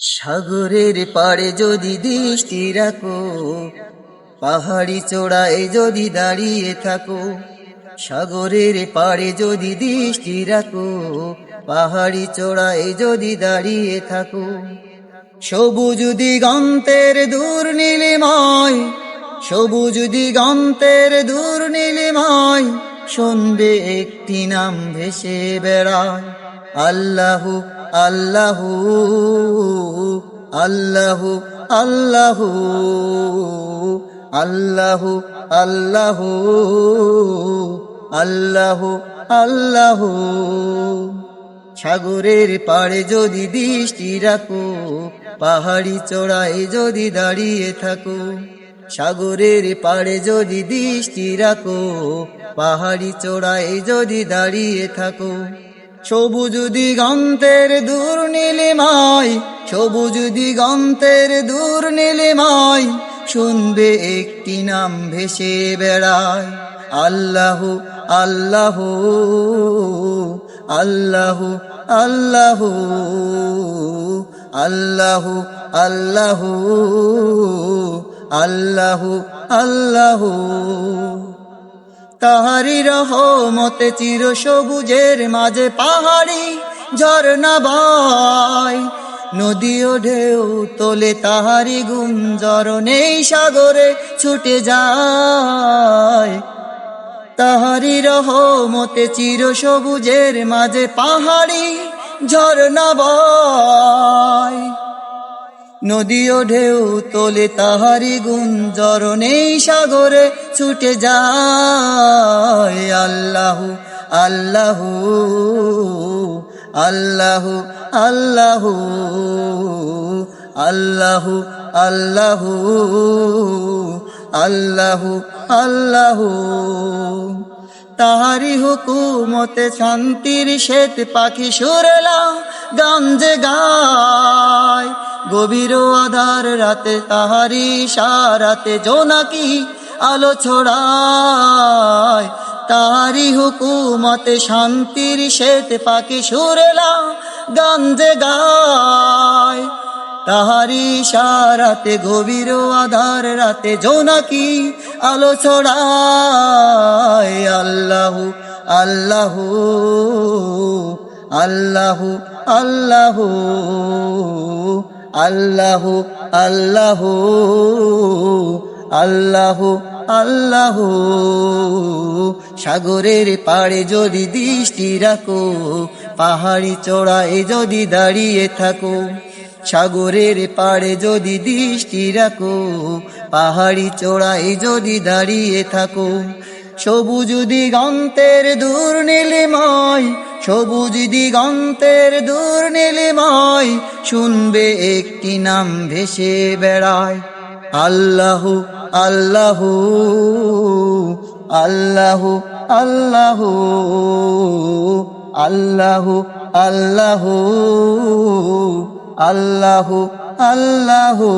সাগরের পাড়ে যদি দৃষ্টি রাখো, পাহাড়ি চূড়ায় যদি দাঁড়িয়ে থাকো। সাগরের পাড়ে যদি দৃষ্টি রাখো, পাহাড়ি চূড়ায় যদি দাঁড়িয়ে থাকো। সবুজ দিগন্তের দূর নীলিমায়, সবুজ দিগন্তের দূর নীলিমায়, শুনবে একটি নাম ভেসে বেড়ায়। আল্লাহু আল্লাহু আল্লাহু আল্লাহু আল্লাহু আল্লাহু আল্লাহু আল্লাহু। সাগরের পাড়ে যদি দৃষ্টি রাখো, পাহাড়ি চূড়ায় যদি দাঁড়িয়ে থাকো। সাগরের পাড়ে যদি দৃষ্টি রাখো, পাহাড়ি চূড়ায় যদি দাঁড়িয়ে থাকো। সবুজ দিগন্তের দূর নীলিমায়, সবুজ দিগন্তের দূর নীলিমায়, শুনবে একটি নাম ভেসে বেড়ায়। আল্লাহু আল্লাহু আল্লাহু আল্লাহু আল্লাহু আল্লাহু আল্লাহু আল্লাহু। তাহারি রহমতে চির সবুজের মাঝে পাহাড়ি ঝরনা বয়, নদী ও ঢেউ তোলে তাহারি গুঞ্জরণে সাগরে ছুটে যায়। তাহারি রহমতে চির সবুজের মাঝে পাহাড়ি ঝরনা বয়, নদী ও ঢেউ তোলে তাহারি গুঞ্জরণে সাগরে ছুটে যায়। আল্লাহু আল্লাহু আল্লাহু আল্লাহু আল্লাহু আল্লাহু আল্লাহু আল্লাহু। তাহারি হুকুমতে শান্তির শ্বেত পাখি সুরেলা গান যে গায়। গভীর আধার রাতে তাহারি ইশারাতে জোনাকি আলো ছড়ায়। তাহারি হুকুমতে শান্তির শ্বেত পাখি সুরেলা গান যে গায়। তাহারি ইশারাতে গভীর আধার রাতে জোনাকি আলো ছড়ায়। আল্লাহু আল্লাহু আল্লাহু আল্লাহু আল্লাহু আল্লাহু আল্লাহু আল্লাহু। সাগরের পাড়ে যদি দৃষ্টি রাখো, পাহাড়ি চূড়ায় যদি দাঁড়িয়ে থাকো। সাগরের পাড়ে যদি দৃষ্টি রাখো, পাহাড়ি চূড়ায় যদি দাঁড়িয়ে থাকো। সবুজ দিগন্তের দূর নীলিমায়, সবুজ দিগন্তের দূর নীলিমায়, শুনবে একটি নাম ভেসে বেড়ায়। আল্লাহু আল্লাহু আল্লাহু আল্লাহু আল্লাহু আল্লাহু আল্লাহু আল্লাহু।